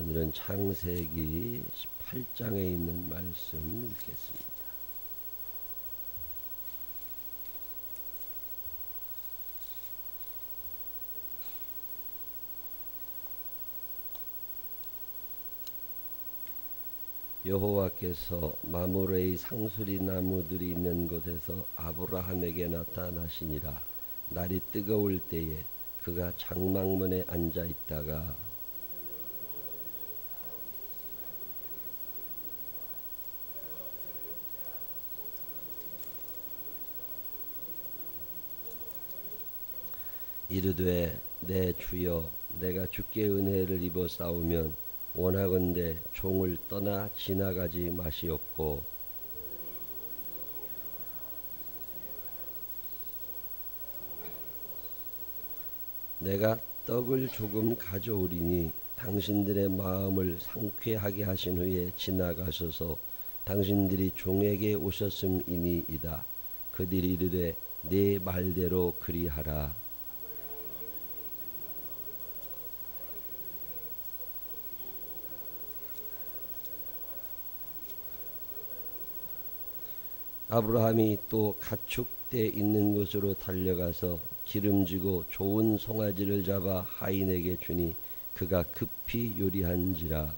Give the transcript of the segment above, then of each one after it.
오늘은 창세기 18장에 있는 말씀 읽겠습니다. 여호와께서 마므레의 상수리 나무들이 있는 곳에서 아브라함에게 나타나시니라. 날이 뜨거울 때에 그가 장막문에 앉아 있다가 이르되 내 주여, 내가 주께 은혜를 입어 싸우면 원하건대 종을 떠나 지나가지 마시옵고 내가 떡을 조금 가져오리니 당신들의 마음을 상쾌하게 하신 후에 지나가소서. 당신들이 종에게 오셨음이니이다. 그들이 이르되 네 말대로 그리하라. 아브라함이 또 가축대 있는 곳으로 달려가서 기름지고 좋은 송아지를 잡아 하인에게 주니 그가 급히 요리한지라.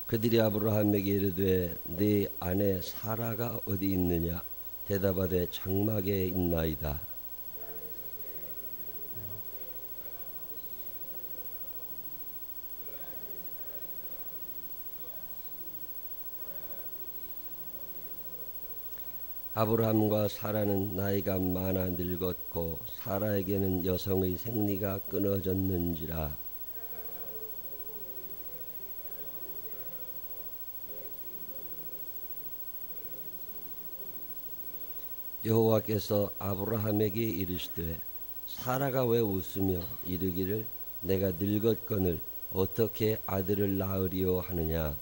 그들이 아브라함에게 이르되 네 아내 사라가 어디 있느냐? 대답하되 장막에 있나이다. 아브라함과 사라는 나이가 많아 늙었고 사라에게는 여성의 생리가 끊어졌는지라. 여호와께서 아브라함에게 이르시되 사라가 왜 웃으며 이르기를 내가 늙었거늘 어떻게 아들을 낳으리요 하느냐.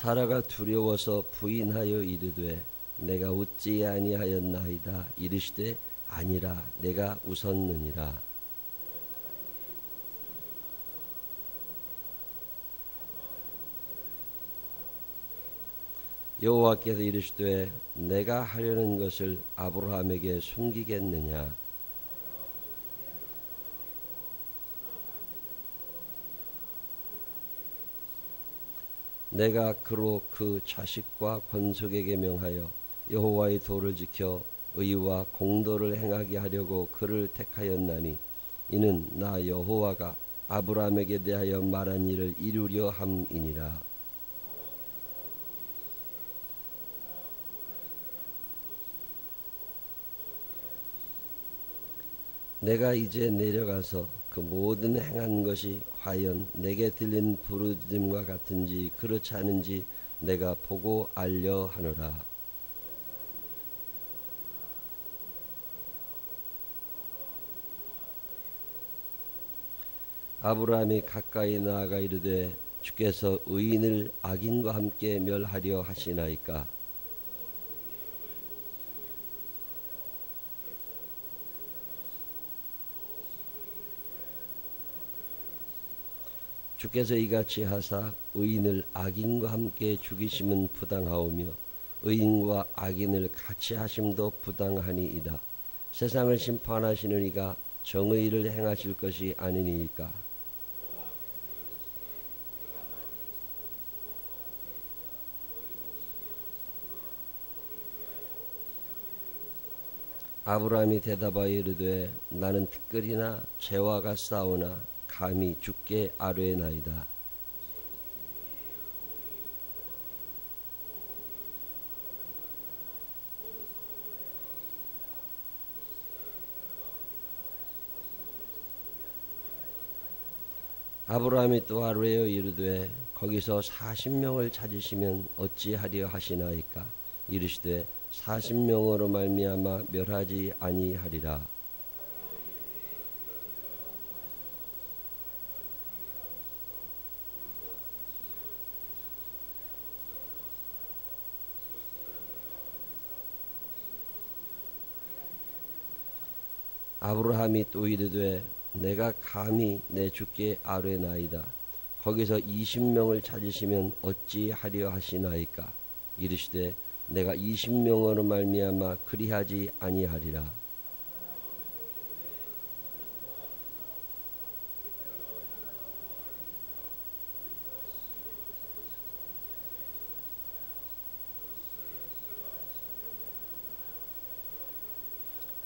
사라가 두려워서 부인하여 이르되 내가 웃지 아니하였나이다. 이르시되 아니라 내가 웃었느니라. 여호와께서 이르시되 내가 하려는 것을 아브라함에게 숨기겠느냐. 내가 그로 그 자식과 권속에게 명하여 여호와의 도를 지켜 의와 공도를 행하게 하려고 그를 택하였나니 이는 나 여호와가 아브라함에게 대하여 말한 일을 이루려 함이니라. 내가 이제 내려가서 그 모든 행한 것이 과연 내게 들린 부르짖음과 같은지 그렇지 않은지 내가 보고 알려 하노라. 아브라함이 가까이 나아가 이르되 주께서 의인을 악인과 함께 멸하려 하시나이까. 주께서 이같이 하사 의인을 악인과 함께 죽이심은 부당하오며 의인과 악인을 같이 하심도 부당하니이다. 세상을 심판하시는 이가 정의를 행하실 것이 아니니까. 아브라함이 대답하여 이르되 나는 티끌이나 재와가 싸우나 감히 주께 아뢰나이다. 아브라함이 또 아뢰어 이르되 거기서 40명을 찾으시면 어찌하려 하시나이까. 이르시되 40명으로 말미암아 멸하지 아니하리라. 아브라함이 또 이르되 내가 감히 내 주께 아뢰나이다. 거기서 20명을 찾으시면 어찌하려 하시나이까. 이르시되 내가 20명으로 말미암아 그리하지 아니하리라.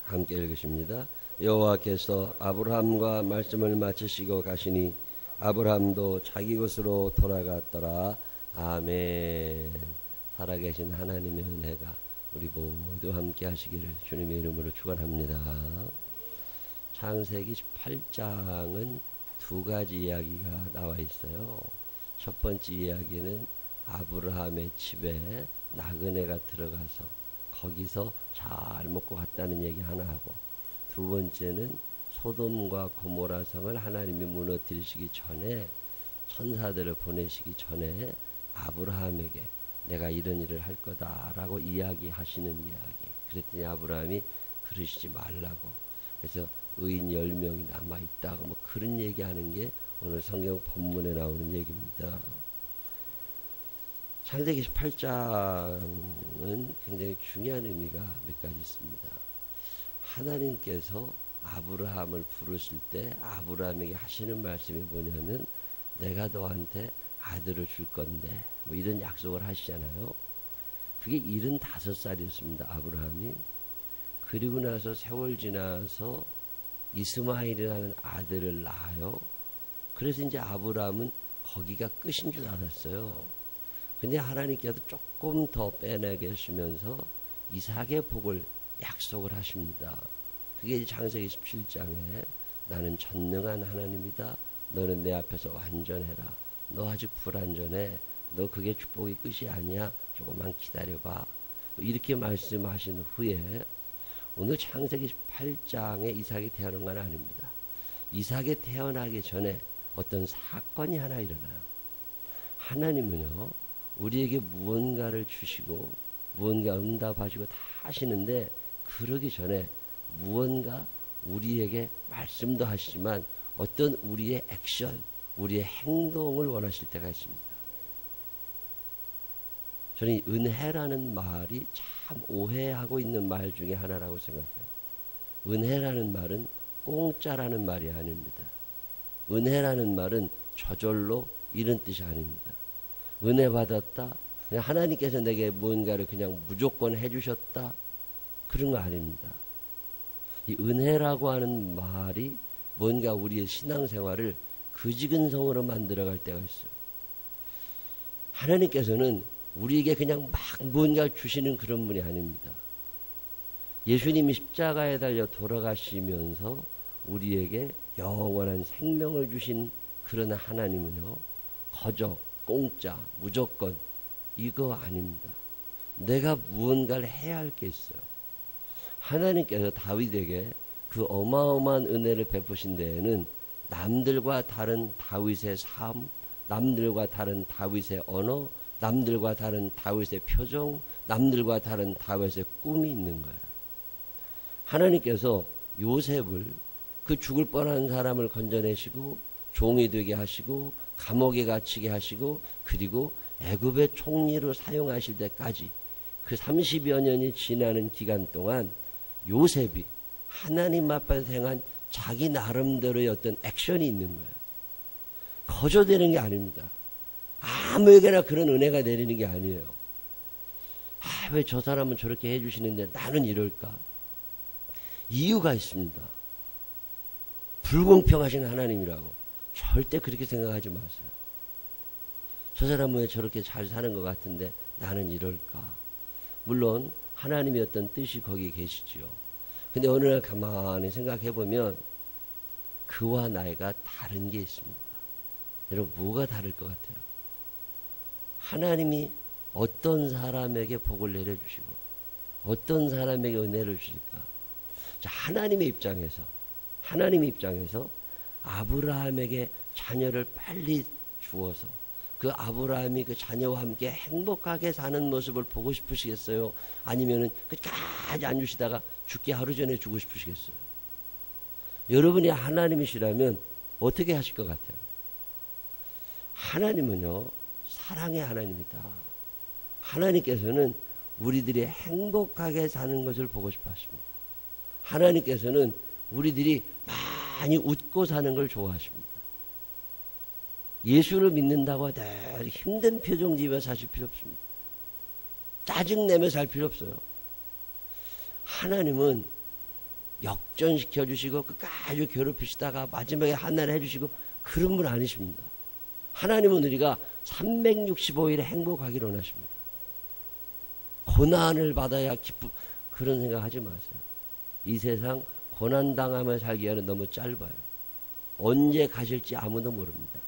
함께 읽으십니다. 여호와께서 아브라함과 말씀을 마치시고 가시니 아브라함도 자기 곳으로 돌아갔더라. 아멘. 살아계신 하나님의 은혜가 우리 모두 함께 하시기를 주님의 이름으로 축원합니다. 창세기 18장은 두 가지 이야기가 나와 있어요. 첫 번째 이야기는 아브라함의 집에 나그네가 들어가서 거기서 잘 먹고 갔다는 얘기 하나 하고, 두 번째는 소돔과 고모라 성을 하나님이 무너뜨리시기 전에 천사들을 보내시기 전에 아브라함에게 내가 이런 일을 할 거다라고 이야기하시는 이야기. 그랬더니 아브라함이 그러시지 말라고. 그래서 의인 10명이 남아있다고 뭐 그런 얘기하는 게 오늘 성경 본문에 나오는 얘기입니다. 창세기 18장은 굉장히 중요한 의미가 몇 가지 있습니다. 하나님께서 아브라함을 부르실 때 아브라함에게 하시는 말씀이 뭐냐면 내가 너한테 아들을 줄 건데 뭐 이런 약속을 하시잖아요. 그게 75살이었습니다. 아브라함이. 그리고 나서 세월 지나서 이스마엘이라는 아들을 낳아요. 그래서 이제 아브라함은 거기가 끝인 줄 알았어요. 근데 하나님께서 조금 더 빼내계시면서 이삭의 복을 약속을 하십니다. 그게 이제 창세기 17장에 나는 전능한 하나님이다. 너는 내 앞에서 완전해라. 너 아직 불완전해. 너 그게 축복이 끝이 아니야. 조금만 기다려봐. 이렇게 말씀하신 후에 오늘 창세기 18장에 이삭이 태어난 건 아닙니다. 이삭이 태어나기 전에 어떤 사건이 하나 일어나요. 하나님은요, 우리에게 무언가를 주시고 무언가 응답하시고 다 하시는데 그러기 전에 무언가 우리에게 말씀도 하시지만 어떤 우리의 액션, 우리의 행동을 원하실 때가 있습니다. 저는 이 은혜라는 말이 참 오해하고 있는 말 중에 하나라고 생각해요. 은혜라는 말은 공짜라는 말이 아닙니다. 은혜라는 말은 저절로 이런 뜻이 아닙니다. 은혜 받았다. 하나님께서 내게 무언가를 그냥 무조건 해주셨다. 그런 거 아닙니다. 이 은혜라고 하는 말이 뭔가 우리의 신앙생활을 그지근성으로 만들어갈 때가 있어요. 하나님께서는 우리에게 그냥 막 무언가를 주시는 그런 분이 아닙니다. 예수님이 십자가에 달려 돌아가시면서 우리에게 영원한 생명을 주신 그런 하나님은요, 거저, 공짜, 무조건 이거 아닙니다. 내가 무언가를 해야 할 게 있어요. 하나님께서 다윗에게 그 어마어마한 은혜를 베푸신 데에는 남들과 다른 다윗의 삶, 남들과 다른 다윗의 언어, 남들과 다른 다윗의 표정, 남들과 다른 다윗의 꿈이 있는 거예요. 하나님께서 요셉을 그 죽을 뻔한 사람을 건져내시고 종이 되게 하시고 감옥에 갇히게 하시고 그리고 애굽의 총리로 사용하실 때까지 그 30여 년이 지나는 기간 동안 요셉이 하나님 앞에서 행한 자기 나름대로의 어떤 액션이 있는 거예요. 거저 되는 게 아닙니다. 아무에게나 그런 은혜가 내리는 게 아니에요. 왜 저 사람은 저렇게 해주시는데 나는 이럴까? 이유가 있습니다. 불공평하신 하나님이라고. 절대 그렇게 생각하지 마세요. 저 사람은 왜 저렇게 잘 사는 것 같은데 나는 이럴까? 물론 하나님의 어떤 뜻이 거기 계시지요. 근데 어느 날 가만히 생각해 보면 그와 나이가 다른 게 있습니다. 여러분, 뭐가 다를 것 같아요? 하나님이 어떤 사람에게 복을 내려주시고 어떤 사람에게 은혜를 주실까? 자, 하나님의 입장에서 아브라함에게 자녀를 빨리 주어서 그 아브라함이 그 자녀와 함께 행복하게 사는 모습을 보고 싶으시겠어요? 아니면은 끝까지 안 주시다가 죽기 하루 전에 주고 싶으시겠어요? 여러분이 하나님이시라면 어떻게 하실 것 같아요? 하나님은요, 사랑의 하나님이다. 하나님께서는 우리들이 행복하게 사는 것을 보고 싶어 하십니다. 하나님께서는 우리들이 많이 웃고 사는 걸 좋아하십니다. 예수를 믿는다고 늘 힘든 표정 지으며 사실 필요 없습니다. 짜증내며 살 필요 없어요. 하나님은 역전시켜 주시고 끝까지 괴롭히시다가 마지막에 하나를 해주시고 그런 분 아니십니다. 하나님은 우리가 365일에 행복하기를 원하십니다. 고난을 받아야 기쁨, 그런 생각 하지 마세요. 이 세상 고난당하며 살기에는 너무 짧아요. 언제 가실지 아무도 모릅니다.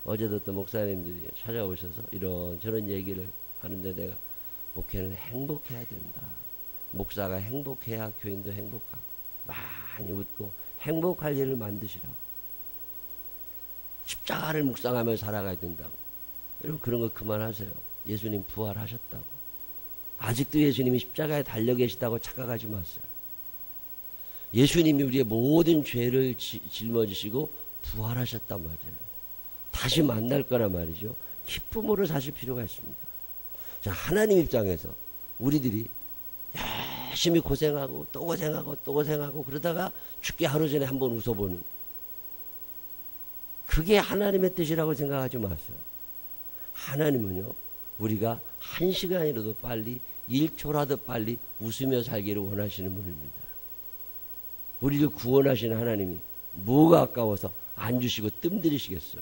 어제도 또 목사님들이 찾아오셔서 이런저런 얘기를 하는데, 내가 목회는 행복해야 된다. 목사가 행복해야 교인도 행복하고 많이 웃고 행복할 일을 만드시라고. 십자가를 묵상하며 살아가야 된다고. 여러분 그런 거 그만하세요. 예수님 부활하셨다고. 아직도 예수님이 십자가에 달려 계시다고 착각하지 마세요. 예수님이 우리의 모든 죄를 짊어지시고 부활하셨단 말이에요. 다시 만날 거란 말이죠. 기쁨으로 사실 필요가 있습니다. 자, 하나님 입장에서 우리들이 열심히 고생하고 또 고생하고 또 고생하고 그러다가 죽기 하루 전에 한번 웃어보는, 그게 하나님의 뜻이라고 생각하지 마세요. 하나님은요, 우리가 1시간이라도 빨리, 1초라도 빨리 웃으며 살기를 원하시는 분입니다. 우리를 구원하시는 하나님이 뭐가 아까워서 안 주시고 뜸들이시겠어요?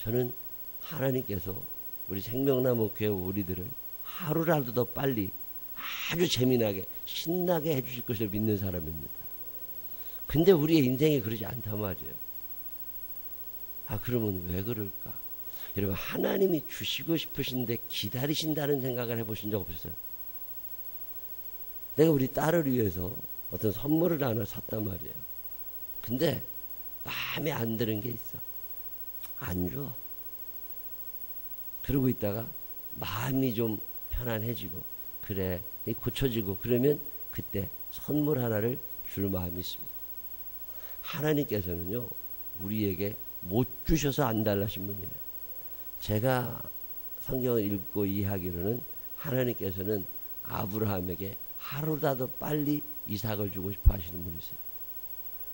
저는 하나님께서 우리 생명나무 교회 우리들을 하루라도 더 빨리 아주 재미나게 신나게 해주실 것을 믿는 사람입니다. 근데 우리의 인생이 그러지 않단 말이에요. 그러면 왜 그럴까? 여러분, 하나님이 주시고 싶으신데 기다리신다는 생각을 해보신 적 없으세요? 내가 우리 딸을 위해서 어떤 선물을 하나 샀단 말이에요. 근데 마음에 안 드는 게 있어. 안 줘. 그러고 있다가 마음이 좀 편안해지고 그래 고쳐지고 그러면 그때 선물 하나를 줄 마음이 있습니다. 하나님께서는요, 우리에게 못 주셔서 안 달라신 분이에요. 제가 성경을 읽고 이해하기로는 하나님께서는 아브라함에게 하루라도 빨리 이삭을 주고 싶어 하시는 분이세요.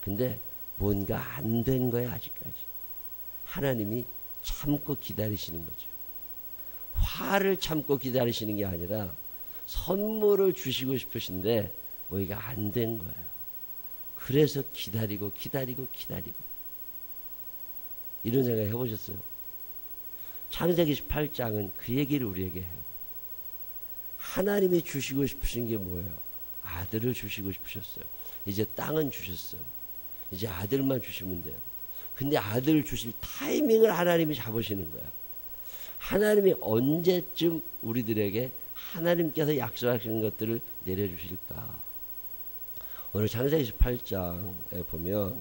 근데 뭔가 안 된 거야 아직까지. 하나님이 참고 기다리시는 거죠. 화를 참고 기다리시는 게 아니라 선물을 주시고 싶으신데 뭐가 안 된 거예요. 그래서 기다리고 이런 생각 해보셨어요? 창세기 18장은 그 얘기를 우리에게 해요. 하나님이 주시고 싶으신 게 뭐예요? 아들을 주시고 싶으셨어요. 이제 땅은 주셨어요. 이제 아들만 주시면 돼요. 근데 아들을 주실 타이밍을 하나님이 잡으시는 거야. 하나님이 언제쯤 우리들에게 하나님께서 약속하시는 것들을 내려주실까? 오늘 창세기 18장에 보면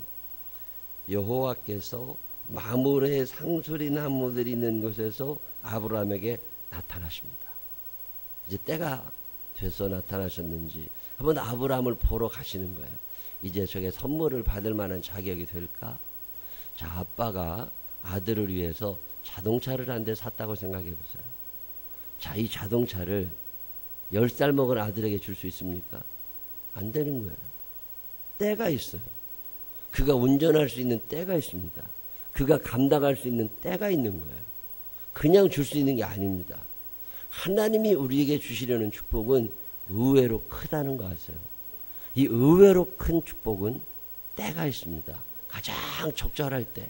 여호와께서 마므레 상수리 나무들이 있는 곳에서 아브라함에게 나타나십니다. 이제 때가 돼서 나타나셨는지 한번 아브라함을 보러 가시는 거예요. 이제 저게 선물을 받을 만한 자격이 될까? 자, 아빠가 아들을 위해서 자동차를 한 대 샀다고 생각해 보세요. 자, 이 자동차를 10살 먹은 아들에게 줄 수 있습니까? 안 되는 거예요. 때가 있어요. 그가 운전할 수 있는 때가 있습니다. 그가 감당할 수 있는 때가 있는 거예요. 그냥 줄 수 있는 게 아닙니다. 하나님이 우리에게 주시려는 축복은 의외로 크다는 거 아세요? 이 의외로 큰 축복은 때가 있습니다. 가장 적절할 때.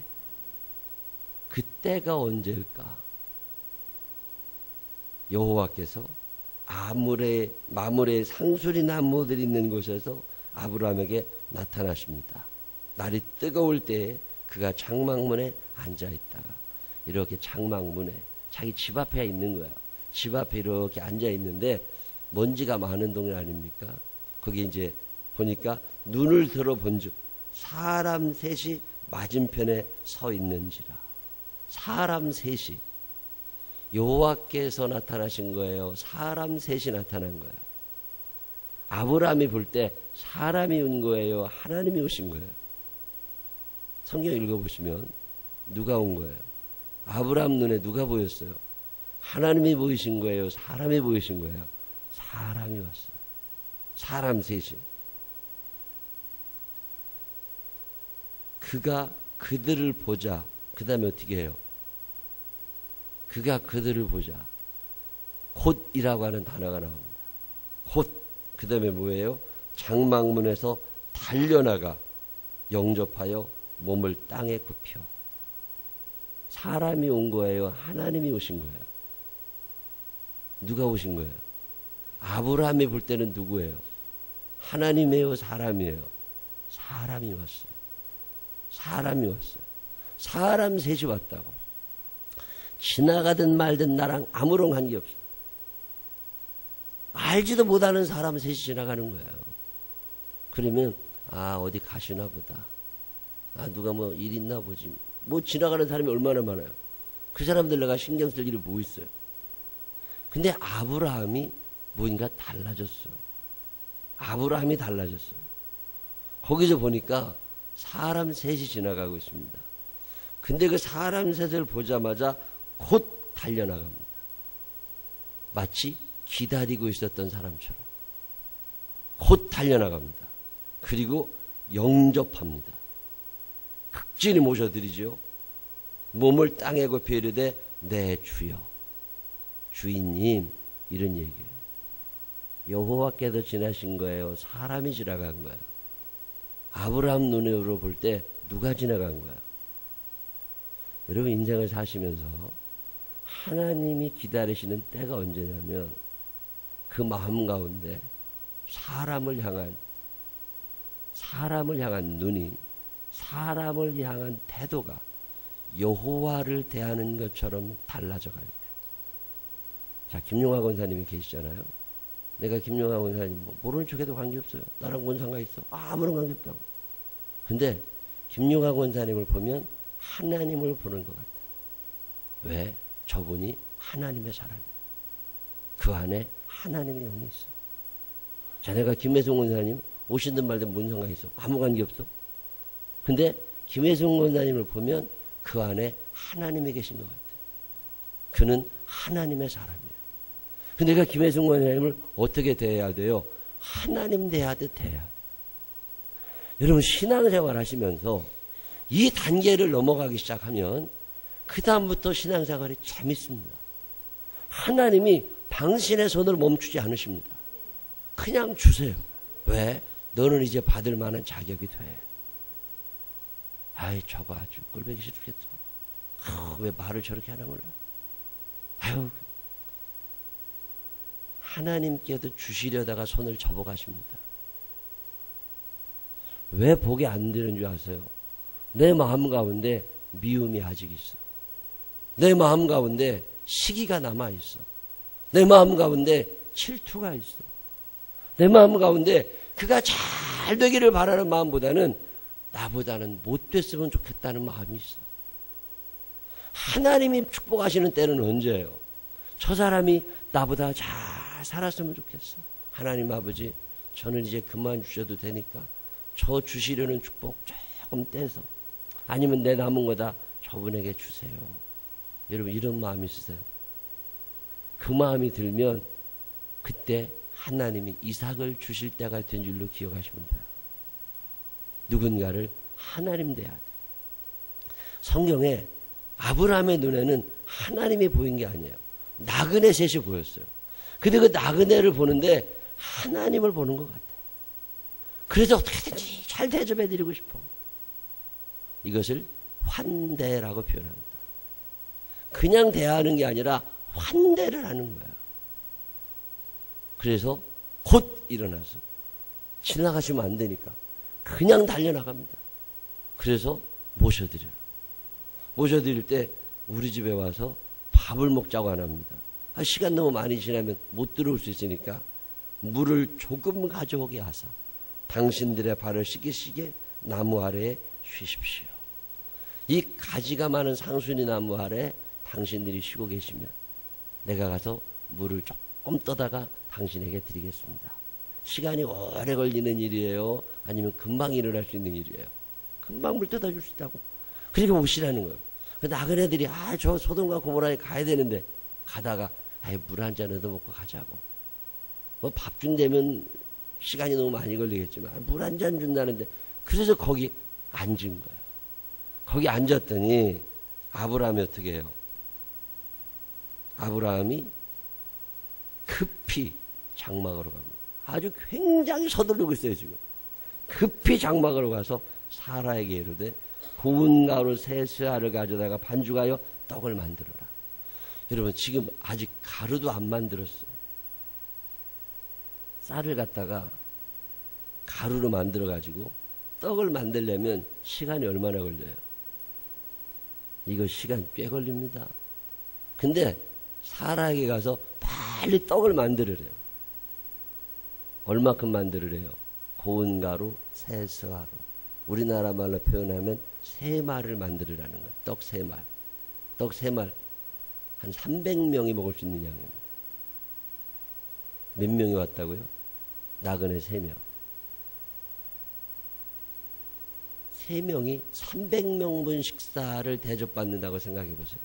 그 때가 언제일까? 여호와께서 마므레 상수리 나무들이 있는 곳에서 아브라함에게 나타나십니다. 날이 뜨거울 때에 그가 장막문에 앉아있다가 이렇게 장막문에 자기 집 앞에 있는 거야. 집 앞에 이렇게 앉아있는데 먼지가 많은 동네 아닙니까? 거기 이제 보니까 눈을 들어본 즉 사람 셋이 맞은편에 서 있는지라. 사람 셋이. 여호와께서 나타나신 거예요? 사람 셋이 나타난 거예요? 아브라함이 볼 때 사람이 온 거예요? 하나님이 오신 거예요? 성경 읽어보시면 누가 온 거예요? 아브라함 눈에 누가 보였어요? 하나님이 보이신 거예요? 사람이 보이신 거예요? 사람이 왔어요. 사람 셋이. 그가 그들을 보자. 그 다음에 어떻게 해요? 그가 그들을 보자. 곧이라고 하는 단어가 나옵니다. 곧. 그 다음에 뭐예요? 장막문에서 달려나가 영접하여 몸을 땅에 굽혀. 사람이 온 거예요? 하나님이 오신 거예요? 누가 오신 거예요? 아브라함이 볼 때는 누구예요? 하나님이에요? 사람이에요? 사람이 왔어요. 사람이 왔어요. 사람 셋이 왔다고. 지나가든 말든 나랑 아무런 관계없어요. 알지도 못하는 사람 셋이 지나가는 거예요. 그러면 어디 가시나 보다. 누가 뭐 일 있나 보지. 뭐 지나가는 사람이 얼마나 많아요. 그 사람들 내가 신경 쓸 일이 뭐 있어요. 근데 아브라함이 뭔가 달라졌어요. 아브라함이 달라졌어요. 거기서 보니까 사람 셋이 지나가고 있습니다. 근데 그 사람 셋을 보자마자 곧 달려나갑니다. 마치 기다리고 있었던 사람처럼 곧 달려나갑니다. 그리고 영접합니다. 극진히 모셔드리죠. 몸을 땅에 굽혀 이르되 내 주여, 주인님, 이런 얘기예요. 여호와께서 지나신 거예요? 사람이 지나간 거예요? 아브라함 눈으로 볼 때 누가 지나간 거예요? 여러분 인생을 사시면서 하나님이 기다리시는 때가 언제냐면 그 마음 가운데 사람을 향한 눈이, 사람을 향한 태도가 여호와를 대하는 것처럼 달라져 갈 때. 자, 김용하 권사님이 계시잖아요. 내가 김용하 권사님 모르는 척해도 관계없어요. 나랑 뭔 상관있어? 아무런 관계없다고. 근데 김용하 권사님을 보면 하나님을 보는 것 같아요. 왜? 저분이 하나님의 사람이에요. 그 안에 하나님의 영이 있어. 자, 내가 김혜성 권사님 오시든 말든 뭔 상관이 있어? 아무 관계없어. 근데 김혜성 권사님을 보면 그 안에 하나님이 계신 것 같아요. 그는 하나님의 사람이에요. 근데 내가 김혜성 권사님을 어떻게 대해야 돼요? 하나님 대하듯 대해야 돼요. 여러분 신앙생활 하시면서 이 단계를 넘어가기 시작하면 그 다음부터 신앙생활이 재밌습니다. 하나님이 당신의 손을 멈추지 않으십니다. 그냥 주세요. 왜? 너는 이제 받을 만한 자격이 돼. 저거 아주 꼴보기 싫겠어. 왜 말을 저렇게 하나 몰라. 하나님께도 주시려다가 손을 접어가십니다. 왜 복이 안 되는 줄 아세요? 내 마음 가운데 미움이 아직 있어. 내 마음 가운데 시기가 남아있어. 내 마음 가운데 질투가 있어. 내 마음 가운데 그가 잘 되기를 바라는 마음보다는 나보다는 못 됐으면 좋겠다는 마음이 있어. 하나님이 축복하시는 때는 언제예요? 저 사람이 나보다 잘 살았으면 좋겠어. 하나님 아버지, 저는 이제 그만 주셔도 되니까 저 주시려는 축복 조금 떼서, 아니면 내 남은 거다 저분에게 주세요. 여러분 이런 마음이 있으세요? 그 마음이 들면 그때 하나님이 이삭을 주실 때가 된 줄로 기억하시면 돼요. 누군가를 하나님 대하듯. 성경에 아브라함의 눈에는 하나님이 보인 게 아니에요. 나그네 셋이 보였어요. 근데 그 나그네를 보는데 하나님을 보는 것 같아요. 그래서 어떻게든지 잘 대접해 드리고 싶어. 이것을 환대라고 표현합니다. 그냥 대하는 게 아니라 환대를 하는 거야. 그래서 곧 일어나서 지나가시면 안 되니까 그냥 달려나갑니다. 그래서 모셔드려요. 모셔드릴 때 우리 집에 와서 밥을 먹자고 안 합니다. 시간 너무 많이 지나면 못 들어올 수 있으니까 물을 조금 가져오게 하사 당신들의 발을 씻기시게 나무 아래에 쉬십시오. 이 가지가 많은 상순이 나무 아래에 당신들이 쉬고 계시면 내가 가서 물을 조금 떠다가 당신에게 드리겠습니다. 시간이 오래 걸리는 일이에요? 아니면 금방 일어날 수 있는 일이에요? 금방 물 떠다 줄 수 있다고. 그러니까 오시라는 거예요. 나그네들이 저 소돔과 고모라에 가야 되는데 가다가 물 한 잔 얻어먹고 가자고. 뭐 밥 준다면 시간이 너무 많이 걸리겠지만 물 한 잔 준다는데 그래서 거기 앉은 거예요. 거기 앉았더니 아브라함이 어떻게 해요? 아브라함이 급히 장막으로 갑니다. 아주 굉장히 서두르고 있어요 지금. 급히 장막으로 가서 사라에게 이르되 고운 가루 세 쇠알을 가져다가 반죽하여 떡을 만들어라. 여러분 지금 아직 가루도 안 만들었어. 쌀을 갖다가 가루로 만들어 가지고 떡을 만들려면 시간이 얼마나 걸려요? 이거 시간 꽤 걸립니다. 근데 사라에게 가서 빨리 떡을 만들으래요. 얼마큼 만들으래요? 고운 가루 세 쇠알로. 우리나라 말로 표현하면 세 말을 만들으라는 거예요. 떡 세 말. 떡 세 말. 한 300명이 먹을 수 있는 양입니다. 몇 명이 왔다고요? 나그네 3명. 3명이 300명분 식사를 대접받는다고 생각해 보세요.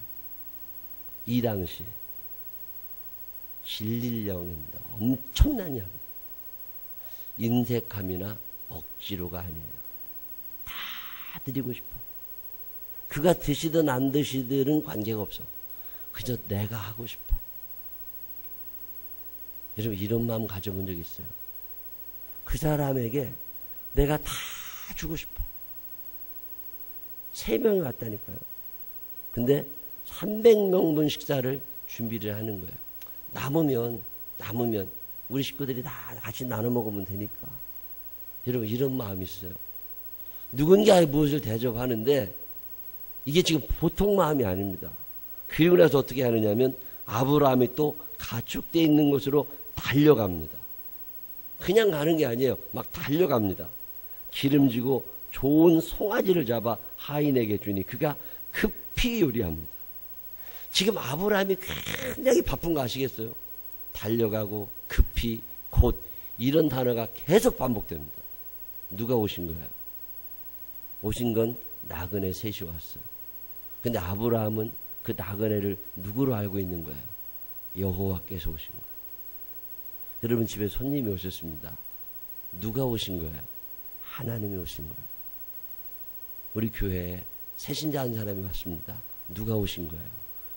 이 당시에 질릴 양입니다. 엄청난 양. 인색함이나 억지로가 아니에요. 다 드리고 싶어. 그가 드시든 안 드시든 관계가 없어. 그저 내가 하고 싶어. 여러분 이런 마음 가져본 적 있어요? 그 사람에게 내가 다 주고 싶어. 3명이 왔다니까요. 근데 300명분 식사를 준비를 하는 거예요. 남으면 우리 식구들이 다 같이 나눠 먹으면 되니까. 여러분 이런 마음이 있어요. 누군가의 무엇을 대접하는데 이게 지금 보통 마음이 아닙니다. 그리고 나서 어떻게 하느냐면 아브라함이 또 가축되어 있는 곳으로 달려갑니다. 그냥 가는 게 아니에요. 막 달려갑니다. 기름지고 좋은 송아지를 잡아 하인에게 주니 그가 급히 요리합니다. 지금 아브라함이 굉장히 바쁜 거 아시겠어요? 달려가고 급히 곧 이런 단어가 계속 반복됩니다. 누가 오신 거예요? 오신 건 나그네 셋이 왔어요. 근데 아브라함은 그 나그네를 누구로 알고 있는 거예요? 여호와께서 오신 거예요. 여러분 집에 손님이 오셨습니다. 누가 오신 거예요? 하나님이 오신 거예요. 우리 교회에 새신자 한 사람이 왔습니다. 누가 오신 거예요?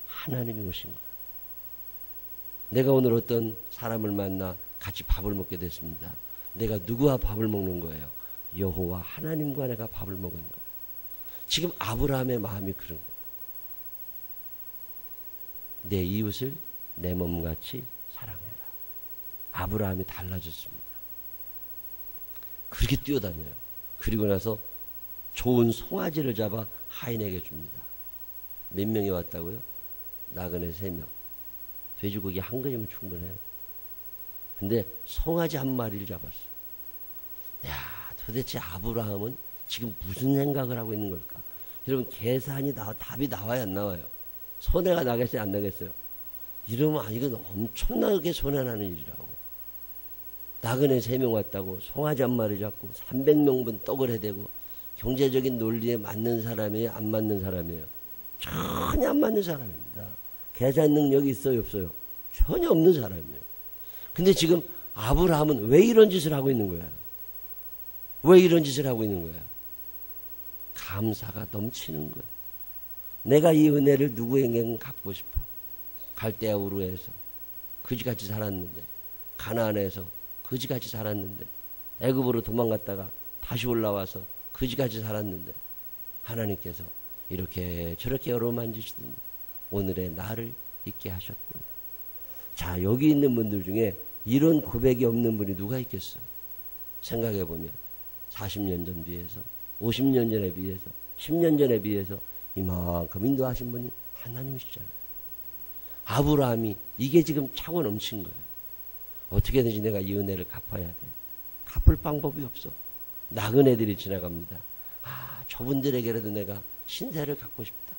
하나님이 오신 거예요. 내가 오늘 어떤 사람을 만나 같이 밥을 먹게 됐습니다. 내가 누구와 밥을 먹는 거예요? 여호와 하나님과 내가 밥을 먹은 거예요. 지금 아브라함의 마음이 그런 거예요. 내 이웃을 내 몸같이 사랑해라. 아브라함이 달라졌습니다. 그렇게 뛰어다녀요. 그리고 나서 좋은 송아지를 잡아 하인에게 줍니다. 몇 명이 왔다고요? 나그네 3명. 돼지고기 한 그릇이면 충분해요. 근데 송아지 한 마리를 잡았어요. 야, 도대체 아브라함은 지금 무슨 생각을 하고 있는 걸까? 여러분 계산이 답이 나와야 안 나와요? 손해가 나겠어요? 안 나겠어요? 이러면 이건 엄청나게 손해나는 일이라고. 나그네 3명 왔다고 송아지 한 마리 잡고 300명분 떡을 해대고 경제적인 논리에 맞는 사람이에요? 안 맞는 사람이에요? 전혀 안 맞는 사람입니다. 계산 능력이 있어요? 없어요? 전혀 없는 사람이에요. 근데 지금 아브라함은 왜 이런 짓을 하고 있는 거야? 왜 이런 짓을 하고 있는 거야? 감사가 넘치는 거야. 내가 이 은혜를 누구에게는 갚고 싶어. 갈대아 우르에서 그지같이 살았는데, 가나안에서 그지같이 살았는데, 애굽으로 도망갔다가 다시 올라와서 그지같이 살았는데 하나님께서 이렇게 저렇게 어루만지시더니 오늘의 나를 있게 하셨구나. 자, 여기 있는 분들 중에 이런 고백이 없는 분이 누가 있겠어요? 생각해보면 40년 전 비해서 50년 전에 비해서 10년 전에 비해서 이만큼 인도하신 분이 하나님이시잖아요. 아브라함이 이게 지금 차고 넘친 거예요. 어떻게든지 내가 이 은혜를 갚아야 돼. 갚을 방법이 없어. 나그네들이 지나갑니다. 저분들에게라도 내가 신세를 갖고 싶다.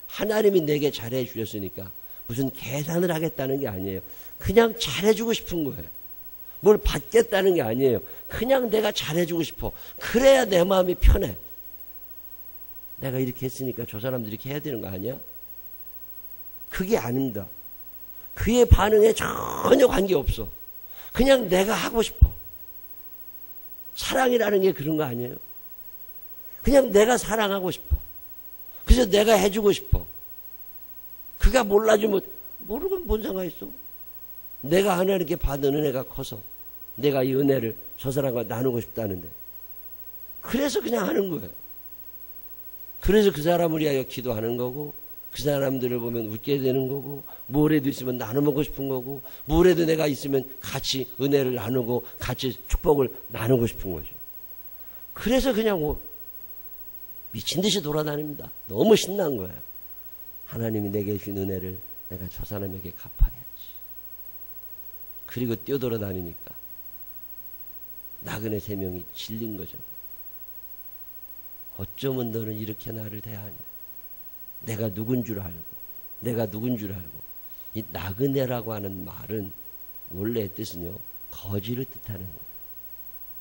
하나님이 내게 잘해 주셨으니까 무슨 계산을 하겠다는 게 아니에요. 그냥 잘해주고 싶은 거예요. 뭘 받겠다는 게 아니에요. 그냥 내가 잘해주고 싶어. 그래야 내 마음이 편해. 내가 이렇게 했으니까 저 사람도 이렇게 해야 되는 거 아니야? 그게 아닙니다. 그의 반응에 전혀 관계없어. 그냥 내가 하고 싶어. 사랑이라는 게 그런 거 아니에요? 그냥 내가 사랑하고 싶어. 그래서 내가 해주고 싶어. 그가 몰라주면 모르고 뭔 상관 있어? 내가 하나님께 받은 은혜가 커서 내가 이 은혜를 저 사람과 나누고 싶다는데, 그래서 그냥 하는 거예요. 그래서 그 사람을 위하여 기도하는 거고, 그 사람들을 보면 웃게 되는 거고, 뭐래도 있으면 나눠 먹고 싶은 거고, 뭐래도 내가 있으면 같이 은혜를 나누고 같이 축복을 나누고 싶은 거죠. 그래서 그냥 미친 듯이 돌아다닙니다. 너무 신난 거예요. 하나님이 내게 주신 은혜를 내가 저 사람에게 갚아야지. 그리고 뛰어돌아다니니까 나그네 3명이 질린 거죠. 어쩌면 너는 이렇게 나를 대하냐. 내가 누군 줄 알고, 내가 누군 줄 알고. 이 나그네라고 하는 말은 원래 뜻은요, 거지를 뜻하는 거예요.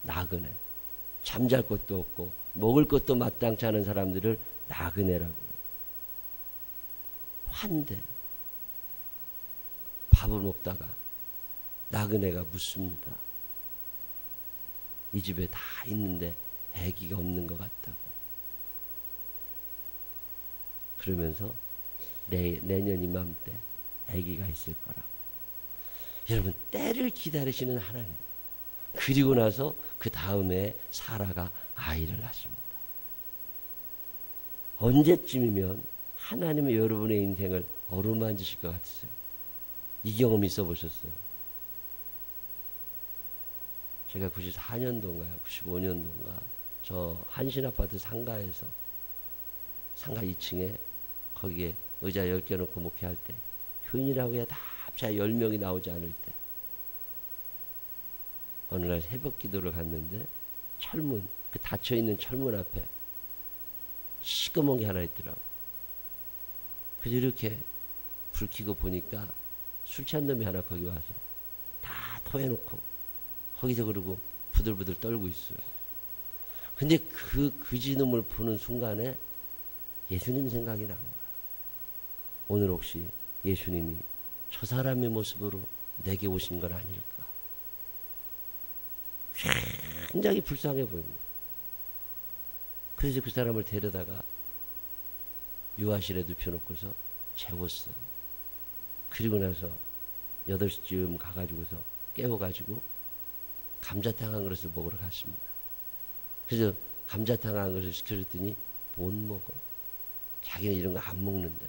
나그네. 잠잘 곳도 없고 먹을 것도 마땅치 않은 사람들을 나그네라고 해요. 환대. 밥을 먹다가 나그네가 묻습니다. 이 집에 다 있는데 아기가 없는 것 같다고. 그러면서 내년 이맘때 아기가 있을 거라고. 여러분, 때를 기다리시는 하나님. 그리고 나서 그 다음에 사라가 아이를 낳습니다. 언제쯤이면 하나님은 여러분의 인생을 어루만지실 것 같으세요? 이 경험 있어 보셨어요? 제가 94년도인가요? 95년도인가? 저 한신아파트 상가에서, 상가 2층에 거기에 의자 10개 놓고 목회할 때, 교인이라고 해야 다 합쳐 10명이 나오지 않을 때, 어느 날 새벽 기도를 갔는데 철문, 그 닫혀있는 철문 앞에 시꺼먼 게 하나 있더라고. 그래서 이렇게 불 켜고 보니까 술 취한 놈이 하나 거기 와서 다 토해놓고 거기서 그러고 부들부들 떨고 있어요. 근데 그 그지놈을 보는 순간에 예수님 생각이 난 거야. 오늘 혹시 예수님이 저 사람의 모습으로 내게 오신 건 아닐까? 굉장히 불쌍해 보입니다. 그래서 그 사람을 데려다가 유아실에 눕혀놓고서 재웠어. 그리고 나서 8시쯤 가가지고서 깨워가지고 감자탕 한 그릇을 먹으러 갔습니다. 그래서 감자탕 한 그릇을 시켜줬더니 못 먹어. 자기는 이런 거 안 먹는데.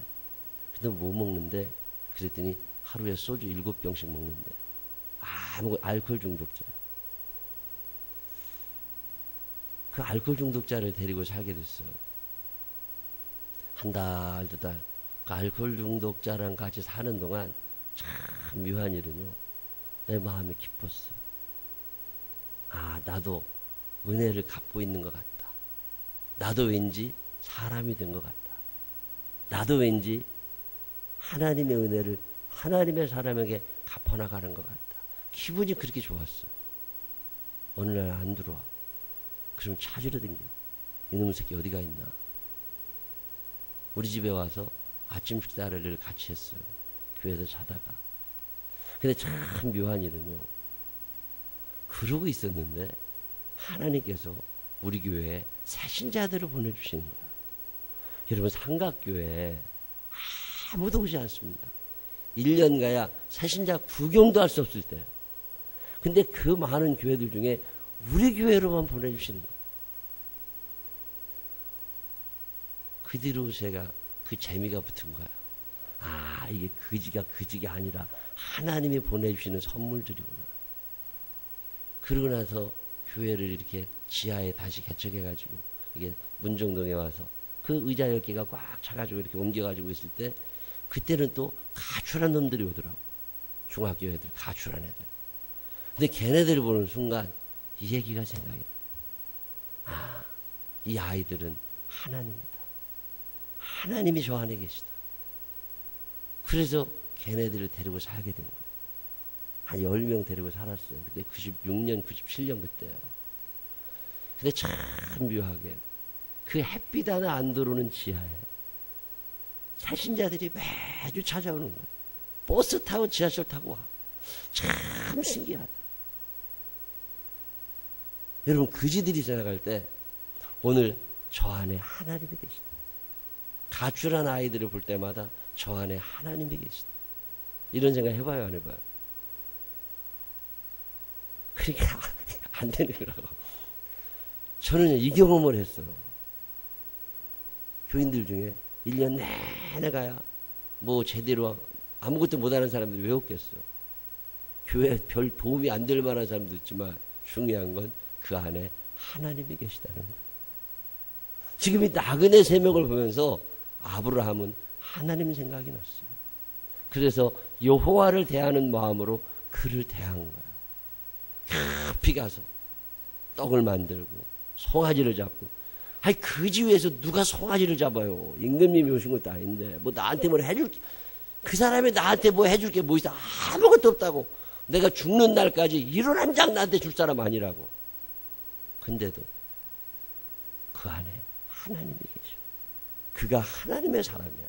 근데 뭐 먹는데? 그랬더니 하루에 소주 7병씩 먹는데. 알코올 중독자야. 그 알코올 중독자를 데리고 살게 됐어요. 한 달, 2달. 그 알코올 중독자랑 같이 사는 동안 참 묘한 일은요, 내 마음이 기뻤어요. 나도 은혜를 갚고 있는 것 같다. 나도 왠지 사람이 된 것 같다. 나도 왠지 하나님의 은혜를 하나님의 사람에게 갚아나가는 것 같다. 기분이 그렇게 좋았어요. 어느 날 안 들어와. 그럼 찾으러 댕겨. 이놈의 새끼 어디가 있나? 우리 집에 와서 아침 식사를 같이 했어요. 교회에서 자다가. 근데 참 묘한 일은요, 그러고 있었는데 하나님께서 우리 교회에 새신자들을 보내주시는 거야. 여러분, 삼각교회에 아무도 오지 않습니다. 1년 가야 새신자 구경도 할 수 없을 때. 근데 그 많은 교회들 중에 우리 교회로만 보내주시는 거예요. 그 뒤로 제가 그 재미가 붙은 거예요. 이게 그지가 아니라 하나님이 보내주시는 선물들이구나. 그러고 나서 교회를 이렇게 지하에 다시 개척해가지고 이게 문정동에 와서 그 의자 10개가 꽉 차가지고 이렇게 옮겨가지고 있을 때, 그때는 또 가출한 놈들이 오더라고. 중학교 애들, 가출한 애들. 근데 걔네들을 보는 순간 이 얘기가 생각이 나. 이 아이들은 하나님이다. 하나님이 저 안에 계시다. 그래서 걔네들을 데리고 살게 된 거예요. 한 10명 데리고 살았어요. 그때 96년, 97년 그때요. 근데 참 묘하게 그 햇빛 하나 안 들어오는 지하에 새신자들이 매주 찾아오는 거예요. 버스 타고 지하철 타고 와. 참 신기하다. 여러분, 그지들이 생각할 때 오늘 저 안에 하나님이 계시다. 가출한 아이들을 볼 때마다 저 안에 하나님이 계시다. 이런 생각 해봐요, 안 해봐요? 그러니까 안 되는 거라고. 저는 이 경험을 했어요. 교인들 중에 1년 내내 가야 뭐 제대로 아무것도 못하는 사람들이 왜 없겠어요? 교회에 별 도움이 안 될 만한 사람도 있지만 중요한 건 그 안에 하나님이 계시다는 거예요. 지금 이 나그네 3명을 보면서 아브라함은 하나님 생각이 났어요. 그래서 여호와를 대하는 마음으로 그를 대한 거야. 급히 가서 떡을 만들고 송아지를 잡고. 아니, 그 지위에서 누가 송아지를 잡아요? 임금님이 오신 것도 아닌데 뭐 나한테 뭘 해줄 게, 그 사람이 나한테 뭐 해줄 게 뭐 있어? 아무것도 없다고. 내가 죽는 날까지 이런 한 장 나한테 줄 사람 아니라고. 근데도 그 안에 하나님이 계셔. 그가 하나님의 사람이야.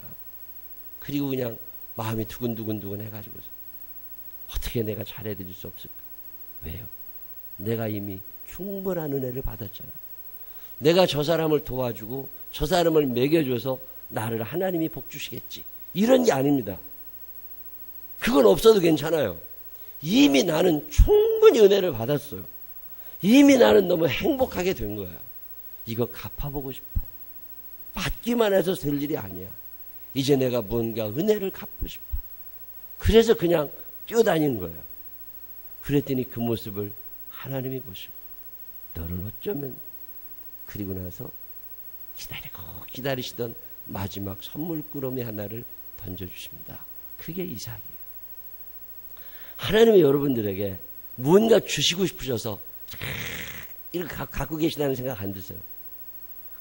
그리고 그냥 마음이 두근두근 해가지고서 어떻게 내가 잘해드릴 수 없을까? 왜요? 내가 이미 충분한 은혜를 받았잖아. 내가 저 사람을 도와주고 저 사람을 먹여줘서 나를 하나님이 복주시겠지. 이런 게 아닙니다. 그건 없어도 괜찮아요. 이미 나는 충분히 은혜를 받았어요. 이미 나는 너무 행복하게 된 거야. 이거 갚아보고 싶어. 받기만 해서 될 일이 아니야. 이제 내가 뭔가 은혜를 갚고 싶어. 그래서 그냥 뛰어다닌 거야. 그랬더니 그 모습을 하나님이 보시고 너는 어쩌면, 그리고 나서 기다리시던 마지막 선물꾸러미 하나를 던져주십니다. 그게 이삭이에요. 하나님이 여러분들에게 무언가 주시고 싶으셔서 이렇게 갖고 계시다는 생각 안 드세요?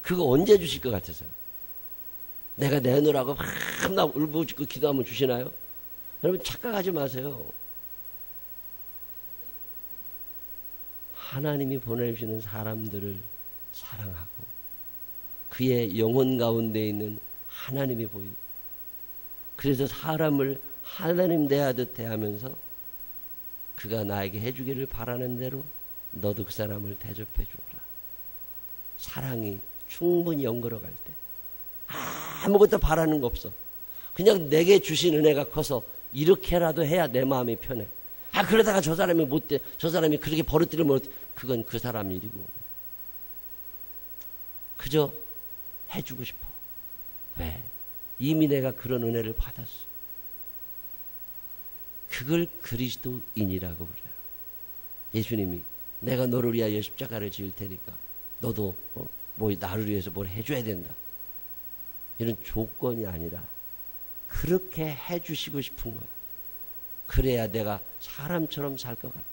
그거 언제 주실 것 같으세요? 내가 내놓으라고 막 울부짖고 기도하면 주시나요? 여러분, 착각하지 마세요. 하나님이 보내주시는 사람들을 사랑하고 그의 영혼 가운데 있는 하나님이 보이고, 그래서 사람을 하나님 대하듯 대하면서 그가 나에게 해주기를 바라는 대로 너도 그 사람을 대접해 주어라. 사랑이 충분히 연걸어갈 때 아무것도 바라는 거 없어. 그냥 내게 주신 은혜가 커서 이렇게라도 해야 내 마음이 편해. 그러다가 저 사람이 못돼, 저 사람이 그렇게 버릇들으면 그건 그 사람 일이고, 그저 해주고 싶어. 왜? 이미 내가 그런 은혜를 받았어. 그걸 그리스도인이라고 그래요. 예수님이 내가 너를 위하여 십자가를 지을 테니까 너도 뭐 나를 위해서 뭘 해줘야 된다, 이런 조건이 아니라 그렇게 해주시고 싶은 거야. 그래야 내가 사람처럼 살 것 같아.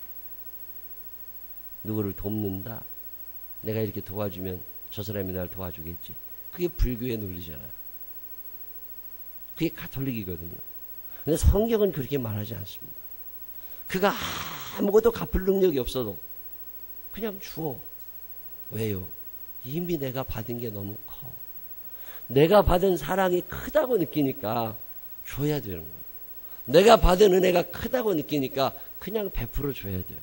누구를 돕는다, 내가 이렇게 도와주면 저 사람이 날 도와주겠지. 그게 불교의 논리잖아요. 그게 가톨릭이거든요. 근데 성경은 그렇게 말하지 않습니다. 그가 아무것도 갚을 능력이 없어도 그냥 주어. 왜요? 이미 내가 받은 게 너무 커. 내가 받은 사랑이 크다고 느끼니까 줘야 되는 거예요. 내가 받은 은혜가 크다고 느끼니까 그냥 베풀어 줘야 돼요.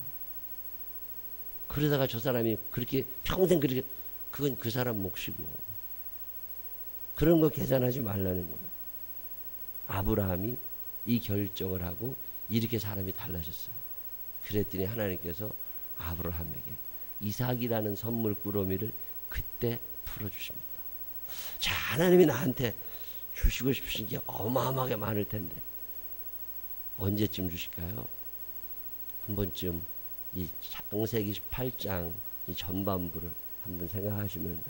그러다가 저 사람이 그렇게 평생 그렇게, 그건 그 사람 몫이고, 그런 거 계산하지 말라는 거예요. 아브라함이 이 결정을 하고 이렇게 사람이 달라졌어요. 그랬더니 하나님께서 아브라함에게 이삭이라는 선물 꾸러미를 그때 풀어주십니다. 자, 하나님이 나한테 주시고 싶으신 게 어마어마하게 많을 텐데 언제쯤 주실까요? 한 번쯤 이 창세기 18장 이 전반부를 한번 생각하시면,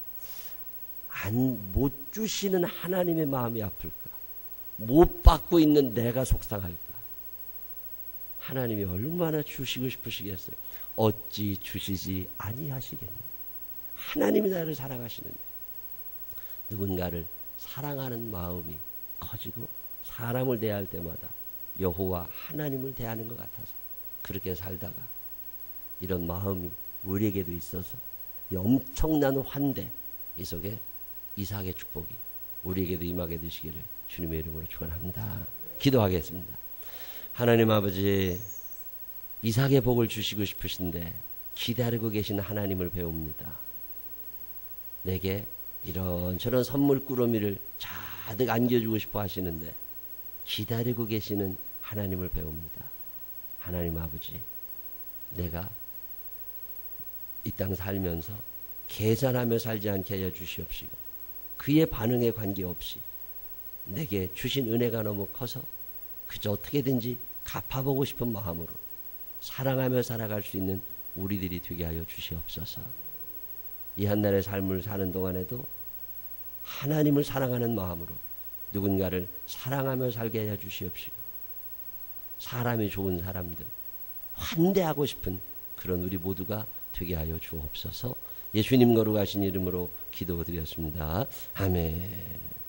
못 주시는 하나님의 마음이 아플까? 못 받고 있는 내가 속상할까? 하나님이 얼마나 주시고 싶으시겠어요? 어찌 주시지 아니하시겠느냐? 하나님이 나를 사랑하시는데, 누군가를 사랑하는 마음이 커지고 사람을 대할 때마다 여호와 하나님을 대하는 것 같아서 그렇게 살다가 이런 마음이 우리에게도 있어서 이 엄청난 환대, 이 속에 이삭의 축복이 우리에게도 임하게 되시기를 주님의 이름으로 축원합니다. 기도하겠습니다. 하나님 아버지, 이삭의 복을 주시고 싶으신데 기다리고 계신 하나님을 배웁니다. 내게 이런저런 선물 꾸러미를 가득 안겨주고 싶어 하시는데 기다리고 계시는 하나님을 배웁니다. 하나님 아버지, 내가 이 땅 살면서 계산하며 살지 않게 하여 주시옵시고 그의 반응에 관계없이 내게 주신 은혜가 너무 커서 그저 어떻게든지 갚아보고 싶은 마음으로 사랑하며 살아갈 수 있는 우리들이 되게 하여 주시옵소서. 이 한날의 삶을 사는 동안에도 하나님을 사랑하는 마음으로 누군가를 사랑하며 살게 하여 주시옵시고 사람이 좋은 사람들 환대하고 싶은 그런 우리 모두가 되게 하여 주옵소서. 예수님 거룩하신 이름으로 기도드렸습니다. 아멘.